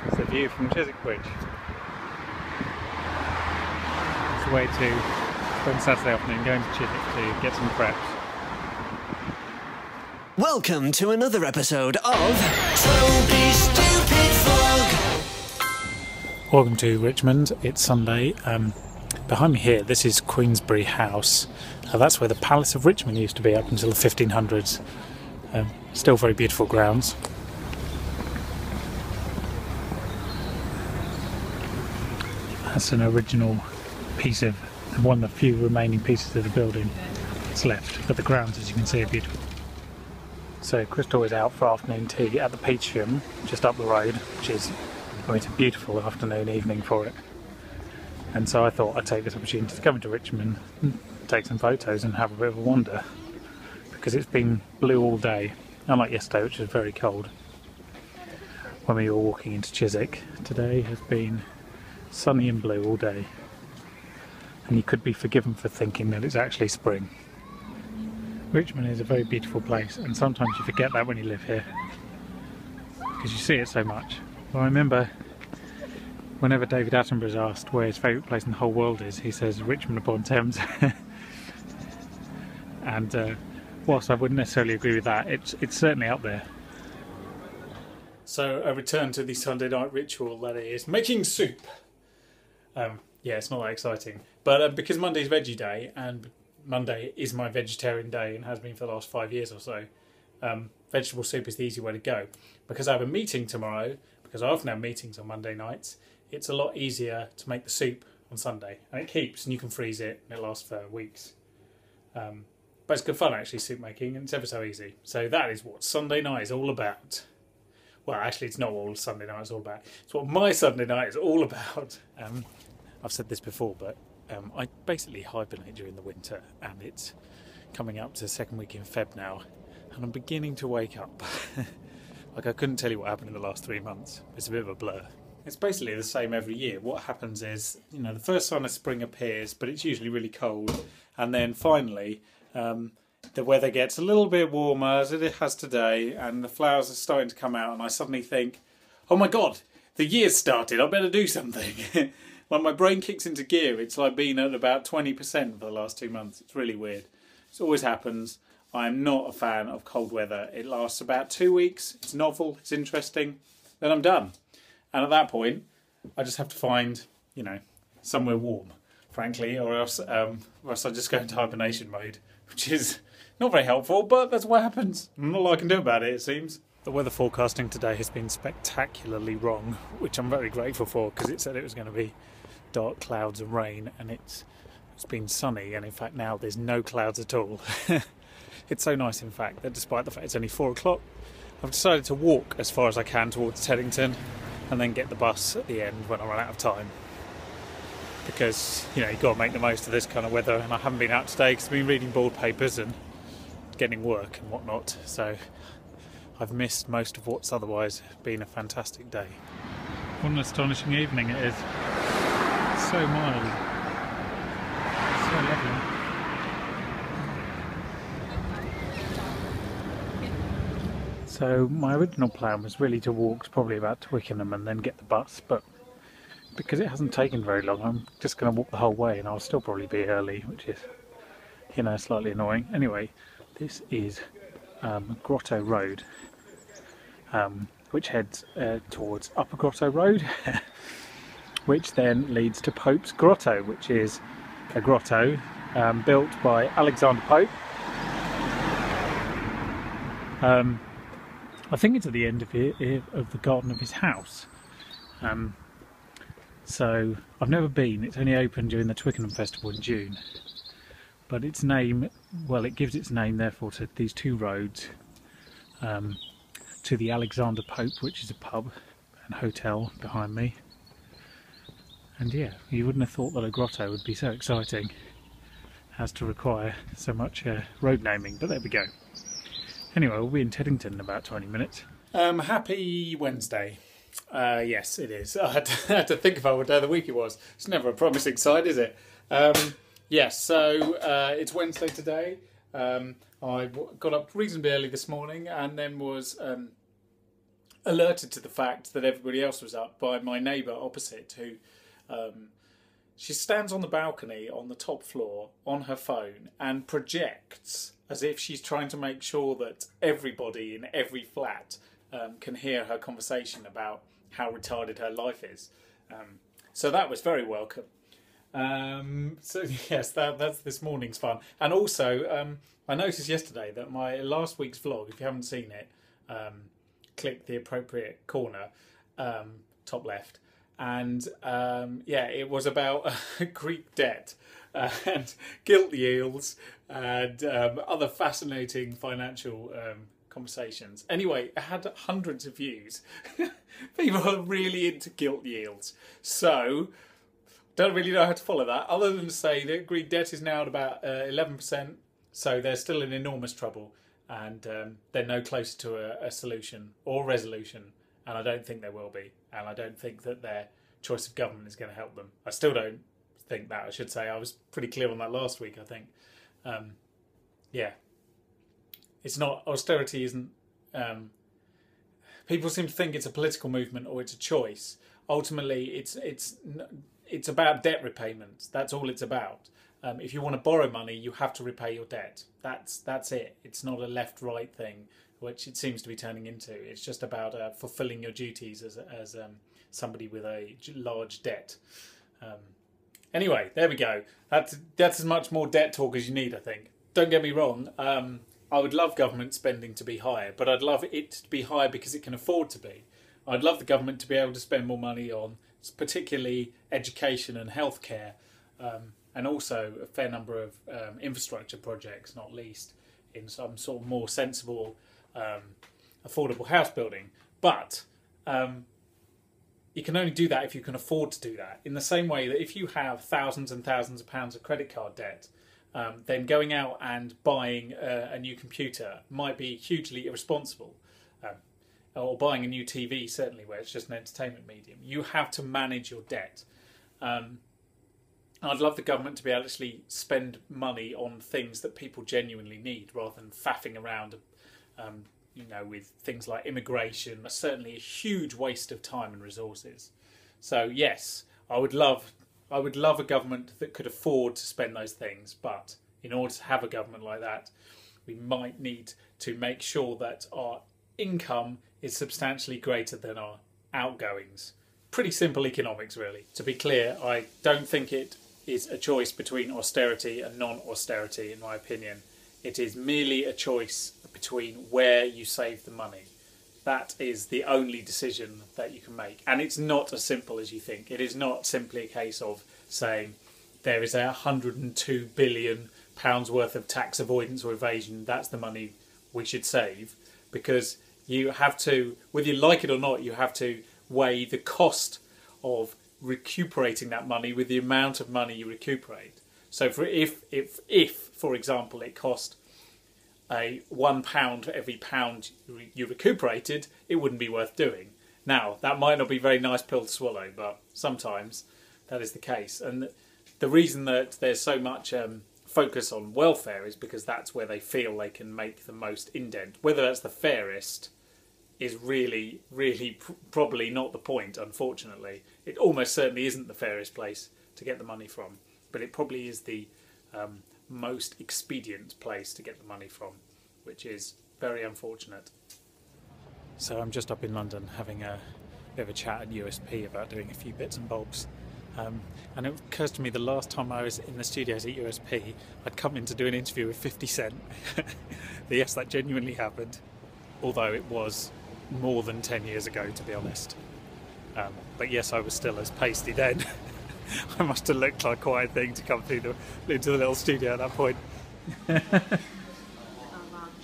It's the view from Chiswick Bridge. It's a way to spend Saturday afternoon going to Chiswick to get some preps. Welcome to another episode of Toby's Stupid Vlog. Welcome to Richmond. It's Sunday. Behind me here, this is Queensberry House. That's where the Palace of Richmond used to be up until the 1500s. Still very beautiful grounds. That's an original piece of one of the few remaining pieces of the building that's left, but the grounds, as you can see, are beautiful. So Crystal is out for afternoon tea at the Peachum, just up the road, which is, it's a beautiful afternoon, evening for it. And so I thought I'd take this opportunity to come into Richmond and take some photos and have a bit of a wander, because it's been blue all day, unlike yesterday, which was very cold when we were walking into Chiswick. Today has been sunny and blue all day, and you could be forgiven for thinking that it's actually spring. Richmond is a very beautiful place, and sometimes you forget that when you live here because you see it so much. Well, I remember whenever David Attenborough is asked where his favourite place in the whole world is, he says Richmond upon Thames. And whilst I wouldn't necessarily agree with that, it's certainly up there. So a return to the Sunday night ritual, that is making soup. Yeah, it's not that exciting, but because Monday's veggie day and Monday is my vegetarian day and has been for the last 5 years or so, vegetable soup is the easy way to go. Because I have a meeting tomorrow, because I often have meetings on Monday nights, it's a lot easier to make the soup on Sunday, and it keeps, and you can freeze it and it lasts for weeks. But it's good fun actually, soup making, and it's ever so easy. So that is what Sunday night is all about. Well, actually it's not what Sunday night is all about, it's what my Sunday night is all about. I've said this before, but I basically hibernate during the winter, and it's coming up to the second week in Feb now, and I'm beginning to wake up. Like, I couldn't tell you what happened in the last 3 months. It's a bit of a blur. It's basically the same every year. What happens is, you know, the first sign of spring appears, but it's usually really cold, and then finally the weather gets a little bit warmer, as it has today, and the flowers are starting to come out, and I suddenly think, oh my god, the year's started, I better do something. When my brain kicks into gear, it's like being at about 20% for the last 2 months. It's really weird. It always happens. I'm not a fan of cold weather. It lasts about 2 weeks. It's novel, it's interesting. Then I'm done. And at that point, I just have to find, you know, somewhere warm, frankly, or else I just go into hibernation mode, which is not very helpful, but that's what happens. Not a lot I can do about it, it seems. The weather forecasting today has been spectacularly wrong, which I'm very grateful for, because it said it was going to be dark clouds and rain, and it's been sunny, and in fact now there's no clouds at all. It's so nice, in fact, that despite the fact it's only 4 o'clock, I've decided to walk as far as I can towards Teddington and then get the bus at the end when I run out of time, because, you know, you've got to make the most of this kind of weather, and I haven't been out today because I've been reading board papers and getting work and whatnot, so I've missed most of what's otherwise been a fantastic day. What an astonishing evening it is. So mild, so lovely. So my original plan was really to walk probably about Twickenham and then get the bus, but because it hasn't taken very long, I'm just going to walk the whole way, and I'll still probably be early, which is, you know, slightly annoying. Anyway, this is Grotto Road, which heads towards Upper Grotto Road. Which then leads to Pope's Grotto, which is a grotto built by Alexander Pope. I think it's at the end of the garden of his house. So I've never been. It's only opened during the Twickenham Festival in June. But its name, well, it gives its name therefore to these 2 roads, to the Alexander Pope, which is a pub and hotel behind me. And yeah, you wouldn't have thought that a grotto would be so exciting as to require so much road naming, but there we go. Anyway, we'll be in Teddington in about 20 minutes. Happy Wednesday. Yes, it is. I had to think about what day of the week it was. It's never a promising sign, is it? Yes, so it's Wednesday today. I got up reasonably early this morning, and then was alerted to the fact that everybody else was up by my neighbour opposite, who she stands on the balcony on the top floor on her phone and projects as if she's trying to make sure that everybody in every flat can hear her conversation about how retarded her life is. So that was very welcome. So yes, that's this morning's fun. And also, I noticed yesterday that my last week's vlog, if you haven't seen it, click the appropriate corner, top left. And yeah, it was about Greek debt and gilt yields and other fascinating financial conversations. Anyway, it had hundreds of views. People are really into gilt yields. So, don't really know how to follow that, other than to say that Greek debt is now at about 11%. So they're still in enormous trouble. And they're no closer to a solution or resolution. And I don't think there will be. And I don't think that their choice of government is going to help them. I still don't think that, I should say. I was pretty clear on that last week, I think. Yeah. It's not, austerity isn't, people seem to think it's a political movement or it's a choice. Ultimately, it's about debt repayment. That's all it's about. If you want to borrow money, you have to repay your debt. That's it. It's not a left-right thing, which it seems to be turning into. It's just about fulfilling your duties as somebody with a large debt. Anyway, there we go. That's as much more debt talk as you need, I think. Don't get me wrong. I would love government spending to be higher, but I'd love it to be higher because it can afford to be. I'd love the government to be able to spend more money on particularly education and healthcare, and also a fair number of infrastructure projects, not least in some sort of more sensible, affordable house building. But you can only do that if you can afford to do that. In the same way that if you have thousands and thousands of pounds of credit card debt, then going out and buying a new computer might be hugely irresponsible. Or buying a new TV, certainly, where it's just an entertainment medium. You have to manage your debt. I'd love the government to be able to actually spend money on things that people genuinely need, rather than faffing around, with things like immigration. Certainly a huge waste of time and resources. So yes, I would love a government that could afford to spend those things. But in order to have a government like that, we might need to make sure that our income is substantially greater than our outgoings. Pretty simple economics, really. To be clear, I don't think it is a choice between austerity and non-austerity, in my opinion. It is merely a choice between where you save the money. That is the only decision that you can make. And it's not as simple as you think. It is not simply a case of saying there is £102 billion worth of tax avoidance or evasion, that's the money we should save. Because you have to, whether you like it or not, you have to weigh the cost of recuperating that money with the amount of money you recuperate. So if for example, it cost £1 for every pound you recuperated, it wouldn't be worth doing. Now, that might not be a very nice pill to swallow, but sometimes that is the case. And the reason that there's so much focus on welfare is because that's where they feel they can make the most indent. Whether that's the fairest is really, really probably not the point, unfortunately. It almost certainly isn't the fairest place to get the money from, but it probably is the most expedient place to get the money from, which is very unfortunate. So I'm just up in London having a bit of a chat at USP about doing a few bits and bobs. And it occurs to me the last time I was in the studios at USP, I'd come in to do an interview with 50 Cent. Yes, that genuinely happened, although it was more than 10 years ago, to be honest. But yes, I was still as pasty then. I must have looked like quite a thing to come into the little studio at that point.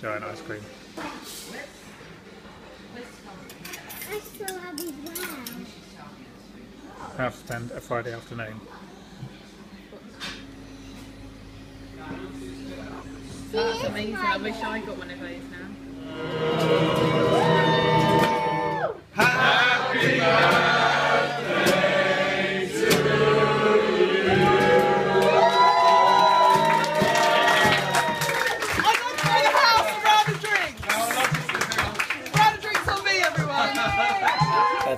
Giant ice cream. I still have these round. How to spend a Friday afternoon. That's amazing. I wish I got one of those now. Happy birthday to you. I got through the house around the drinks. Round the drinks on me, everyone.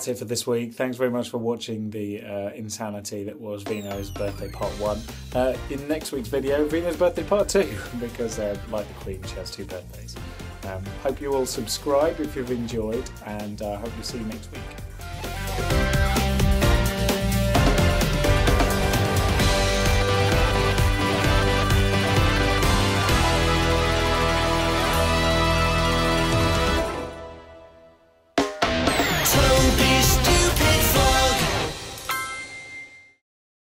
that's it for this week. Thanks very much for watching the insanity that was Vino's birthday part 1. In next week's video, Vino's birthday part 2, because like the Queen, she has 2 birthdays. Hope you all subscribe if you've enjoyed, and hope to see you next week.